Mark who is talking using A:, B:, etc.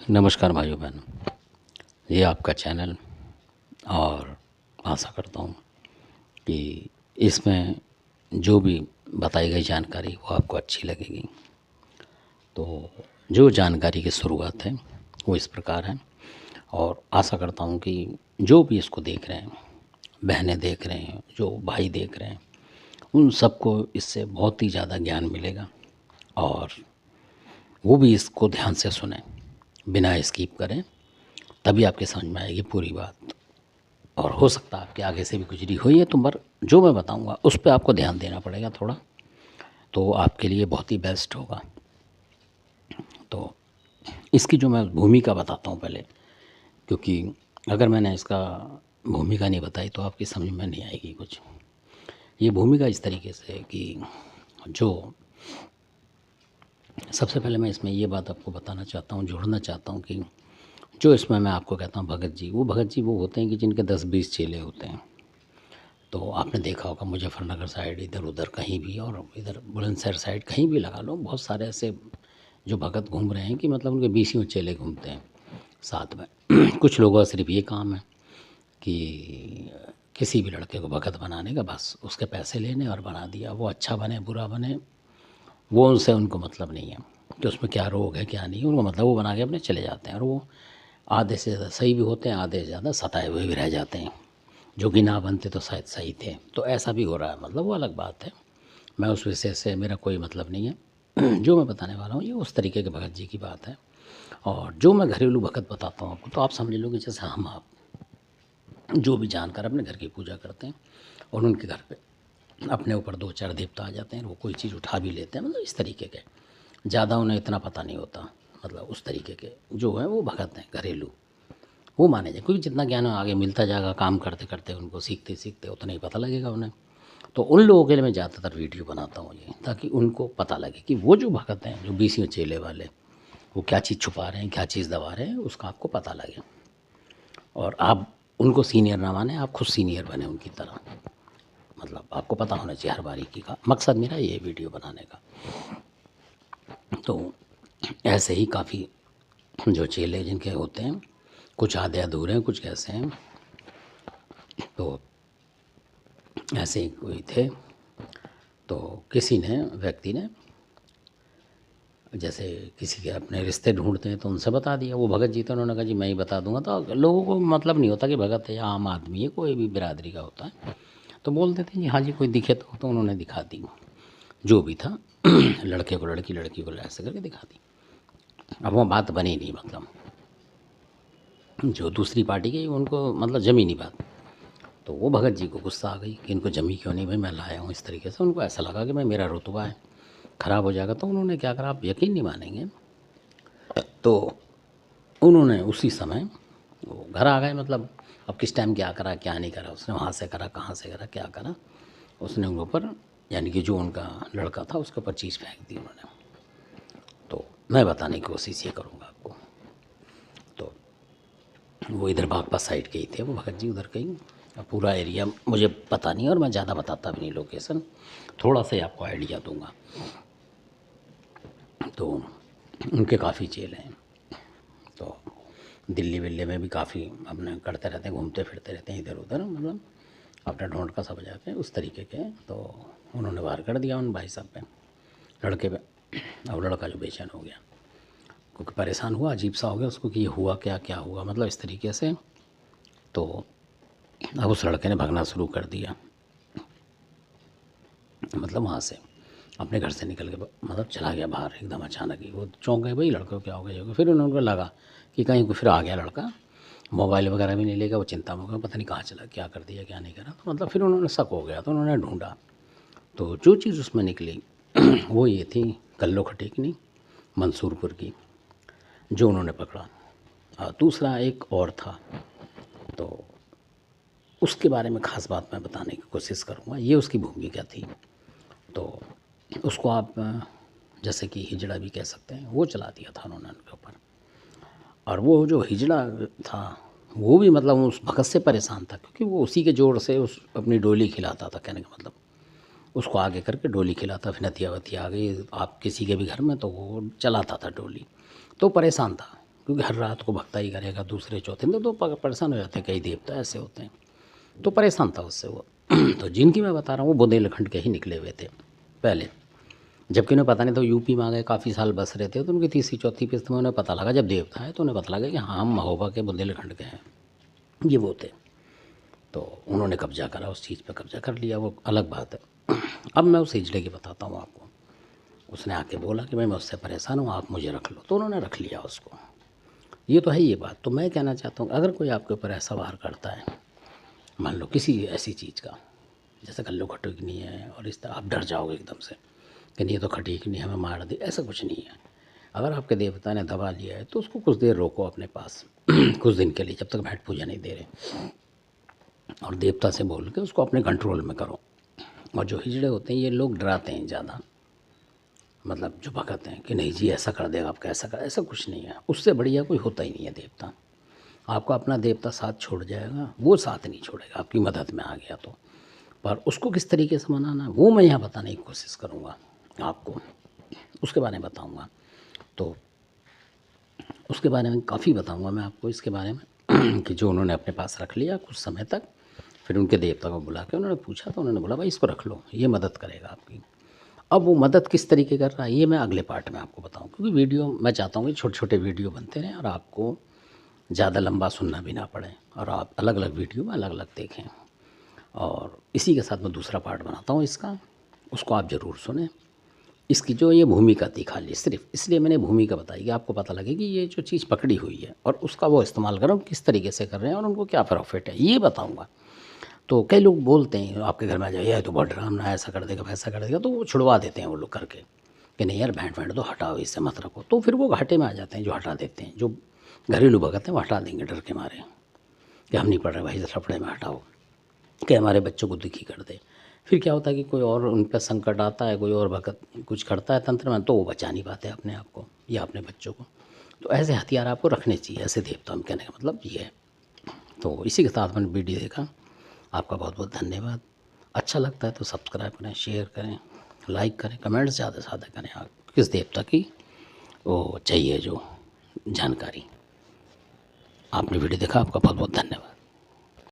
A: नमस्कार भाइयों बहनों, ये आपका चैनल। और आशा करता हूँ कि इसमें जो भी बताई गई जानकारी वो आपको अच्छी लगेगी। तो जो जानकारी की शुरुआत है वो इस प्रकार है, और आशा करता हूँ कि जो भी इसको देख रहे हैं, बहनें देख रहे हैं, जो भाई देख रहे हैं, उन सबको इससे बहुत ही ज़्यादा ज्ञान मिलेगा। और वो भी इसको ध्यान से सुने, बिना स्किप करें, तभी आपके समझ में आएगी पूरी बात। और हो सकता है आपके आगे से भी गुजरी हुई है, तो पर जो मैं बताऊंगा उस पे आपको ध्यान देना पड़ेगा थोड़ा, तो आपके लिए बहुत ही बेस्ट होगा। तो इसकी जो मैं भूमिका बताता हूँ पहले, क्योंकि अगर मैंने इसका भूमिका नहीं बताई तो आपकी समझ में नहीं आएगी कुछ। ये भूमिका इस तरीके से है कि जो सबसे पहले मैं इसमें ये बात आपको बताना चाहता हूँ, जोड़ना चाहता हूँ कि जो इसमें मैं आपको कहता हूँ भगत जी, वो भगत जी वो होते हैं कि जिनके 10-20 चेले होते हैं। तो आपने देखा होगा मुजफ्फरनगर साइड, इधर उधर कहीं भी, और इधर बुलंदशहर साइड कहीं भी लगा लो, बहुत सारे ऐसे जो भगत घूम रहे हैं कि मतलब उनके बीसियों चेले घूमते हैं साथ में। कुछ लोगों का सिर्फ ये काम है कि किसी भी लड़के को भगत बनाने का, बस उसके पैसे लेने और बना दिया। वो अच्छा बने बुरा बने, वो उनसे उनको मतलब नहीं है कि उसमें क्या रोग है क्या नहीं, उनको मतलब वो बना के अपने चले जाते हैं। और वो आधे से ज़्यादा सही भी होते हैं, आधे से ज़्यादा सताए हुए भी रह जाते हैं, जो कि ना बनते तो शायद सही थे। तो ऐसा भी हो रहा है, मतलब वो अलग बात है। मैं उस विषय से मेरा कोई मतलब नहीं है। जो मैं बताने वाला हूँ ये उस तरीके के भगत जी की बात है। और जो मैं घरेलू भगत बताता हूँ आपको, तो आप समझ लो कि जैसे हम आप जो भी जानकर अपने घर की पूजा करते हैं और उनके घर पे अपने ऊपर 2-4 देवता आ जाते हैं, वो कोई चीज़ उठा भी लेते हैं, मतलब इस तरीके के। ज़्यादा उन्हें इतना पता नहीं होता, मतलब उस तरीके के जो है वो भगत हैं घरेलू, वो माने जाए। क्योंकि जितना ज्ञान आगे मिलता जाएगा काम करते करते, उनको सीखते सीखते उतना ही पता लगेगा उन्हें। तो उन लोगों के लिए मैं ज़्यादातर वीडियो बनाता हूँ ये, ताकि उनको पता लगे कि वो जो भगत हैं, जो बीसियों चेले वाले, वो क्या चीज़ छुपा रहे हैं, क्या चीज़ दबा रहे हैं, उसका आपको पता लगे। और आप उनको सीनियर ना माने, आप खुद सीनियर बने उनकी तरह। मतलब आपको पता होना चाहिए हर बारीकी का। मकसद मेरा ये वीडियो बनाने का। तो ऐसे ही काफ़ी जो चेले जिनके होते हैं, कुछ आधे अधूरे हैं, कुछ कैसे हैं। तो ऐसे ही कोई थे, तो किसी ने व्यक्ति ने जैसे किसी के अपने रिश्ते ढूंढते हैं तो उनसे बता दिया। वो भगत जी थे, उन्होंने कहा जी मैं ही बता दूंगा। तो लोगों को मतलब नहीं होता कि भगत है या आम आदमी है, कोई भी बिरादरी का होता है, तो बोल देते हैं जी हाँ जी कोई दिखे तो उन्होंने दिखा दी जो भी था। लड़के को लड़की, लड़की को ऐसे करके दिखा दी। अब वो बात बनी नहीं, मतलब जो दूसरी पार्टी के उनको मतलब जमी नहीं बात। तो वो भगत जी को गुस्सा आ गई कि इनको जमी क्यों नहीं, भाई मैं लाया हूँ इस तरीके से। उनको ऐसा लगा कि भाई मेरा रुतबा है, ख़राब हो जाएगा। तो उन्होंने क्या करा, आप यकीन नहीं मानेंगे, तो उन्होंने उसी समय वो घर आ गए। मतलब अब किस टाइम क्या करा क्या नहीं करा, उसने वहाँ से करा, कहाँ से करा, क्या करा, उसने उनके ऊपर, यानी कि जो उनका लड़का था उसके ऊपर चीज़ फेंक दी उन्होंने। तो मैं बताने की कोशिश ये करूँगा आपको। तो वो इधर बागपत साइड के ही थे, वो भगत जी उधर कहीं। अब पूरा एरिया मुझे पता नहीं, और मैं ज़्यादा बताता भी नहीं लोकेशन, थोड़ा सा ही आपको आइडिया दूंगा। तो उनके काफ़ी चेले हैं, तो दिल्ली विल्ली में भी काफ़ी अपने करते रहते हैं, घूमते फिरते रहते हैं इधर उधर, मतलब अपना ढोंढ का सब जाके उस तरीके के। तो उन्होंने वार कर दिया उन भाई साहब पे, लड़के पे। अब लड़का जो बेचैन हो गया, क्योंकि परेशान हुआ, अजीब सा हो गया उसको कि ये हुआ क्या, क्या हुआ, मतलब इस तरीके से। तो अब उस लड़के ने भागना शुरू कर दिया, मतलब वहाँ से अपने घर से निकल के मतलब चला गया बाहर एकदम अचानक ही। वो चौंक गए, भाई लड़के को क्या हो गया, फिर उनको लगा कि कहीं को फिर आ गया लड़का, मोबाइल वगैरह भी नहीं लेगा। वो चिंता में हो गया, पता नहीं कहाँ चला, क्या कर दिया क्या नहीं करा। तो मतलब फिर उन्होंने शक हो गया, तो उन्होंने ढूंढा। तो जो चीज़ उसमें निकली वो ये थी कल्लो खटीकनी मंसूरपुर की, जो उन्होंने पकड़ा। और दूसरा एक और था, तो उसके बारे में ख़ास बात मैं बताने की कोशिश करूँगा। ये उसकी भूमिका थी। तो उसको आप जैसे कि हिजड़ा भी कह सकते हैं, वो चला दिया था उन्होंने उनके ऊपर। और वो जो हिजड़ा था वो भी मतलब उस भगत से परेशान था, क्योंकि वो उसी के जोर से उस अपनी डोली खिलाता था। कहने का मतलब उसको आगे करके डोली खिलाता, फिर नतिया वतिया आ गई आप किसी के भी घर में तो वो चलाता था डोली। तो परेशान था क्योंकि हर रात को भक्ता ही करेगा, दूसरे चौथे दिन तो परेशान हो जाते हैं, कई देवता ऐसे होते हैं, तो परेशान था उससे वो। तो जिनकी मैं बता रहा हूँ वो बुंदेलखंड के ही निकले हुए थे पहले, जबकि उन्हें पता नहीं था, यूपी में आ गए, काफ़ी साल बस रहे थे, तो उनकी तीसरी चौथी किस्त में उन्हें पता लगा, जब देवता है तो उन्हें पता लगा कि हाँ हम महोबा के बुंदेलखंड के हैं, ये वो थे। तो उन्होंने कब्जा करा, उस चीज़ पे कब्जा कर लिया, वो अलग बात है। अब मैं उस हिजड़े की बताता हूँ आपको। उसने आके बोला कि मैं उससे परेशान हूँ, आप मुझे रख लो, तो उन्होंने रख लिया उसको। ये तो है ये बात। तो मैं कहना चाहता हूँ, अगर कोई आपके ऊपर ऐसा वार करता है, मान लो किसी ऐसी चीज़ का, जैसे कल्लू खटोकनी है, और इस तरह आप डर जाओगे एकदम से कि नहीं ये तो खटीकनी हमें मार दी, ऐसा कुछ नहीं है। अगर आपके देवता ने दबा लिया है तो उसको कुछ देर रोको अपने पास कुछ दिन के लिए, जब तक भेंट पूजा नहीं दे रहे, और देवता से बोल के उसको अपने कंट्रोल में करो। और जो हिजड़े होते हैं ये लोग डराते हैं ज़्यादा, मतलब जो भगत हैं कि नहीं जी ऐसा कर देगा आपका, ऐसा कर, ऐसा कुछ नहीं है। उससे बढ़िया कोई होता ही नहीं है देवता। आपका अपना देवता साथ छोड़ जाएगा, वो साथ नहीं छोड़ेगा आपकी मदद में आ गया तो। पर उसको किस तरीके से मनाना वो मैं यहाँ बताने की कोशिश करूँगा आपको, उसके बारे में बताऊँगा। तो उसके बारे में काफ़ी बताऊँगा मैं आपको, इसके बारे में कि जो उन्होंने अपने पास रख लिया कुछ समय तक, फिर उनके देवता को बुला के उन्होंने पूछा, तो उन्होंने बोला भाई इसको रख लो, ये मदद करेगा आपकी। अब वो मदद किस तरीके कर रहा है ये मैं अगले पार्ट में आपको बताऊँ, क्योंकि वीडियो मैं चाहता हूँ कि छोटे छोटे वीडियो बनते रहें और आपको ज़्यादा लंबा सुनना भी ना पड़े, और आप अलग अलग वीडियो में अलग अलग देखें। और इसी के साथ मैं दूसरा पार्ट बनाता हूँ इसका, उसको आप ज़रूर सुनें। इसकी जो ये भूमिका थी खाली सिर्फ इसलिए मैंने भूमिका बताई कि आपको पता लगे कि ये जो चीज़ पकड़ी हुई है और उसका वो इस्तेमाल करो, किस तरीके से कर रहे हैं और उनको क्या प्रॉफिट है ये बताऊँगा। तो कई लोग बोलते हैं आपके घर में आ जाए, ये तो बहुत डरावना है, ऐसा कर देगा वैसा कर देगा, तो वो छुड़वा देते हैं वो लोग करके कि नहीं यार भेंट वेंट तो हटाओ, इससे मत रखो। तो फिर वो घाटे में आ जाते हैं जो हटा देते हैं, जो घरेलू भगत हैं वो हटा देंगे डर के मारे कि हम नहीं पढ़ रहे भाई, लफड़े में हटाओ कि हमारे बच्चों को दुखी कर दे। फिर क्या होता है कि कोई और उन पर संकट आता है, कोई और भगत कुछ करता है तंत्र में, तो वो बचा नहीं पाते अपने आप को या अपने बच्चों को। तो ऐसे हथियार आपको रखने चाहिए, ऐसे देवता हम कहने का मतलब ये है। तो इसी के साथ मैंने वीडियो देखा, आपका बहुत बहुत धन्यवाद। अच्छा लगता है तो सब्सक्राइब करें, शेयर करें, लाइक करें, कमेंट्स ज़्यादा से ज़्यादा करें। आप किस देवता की वो चाहिए जो जानकारी। आपने वीडियो देखा, आपका बहुत बहुत धन्यवाद।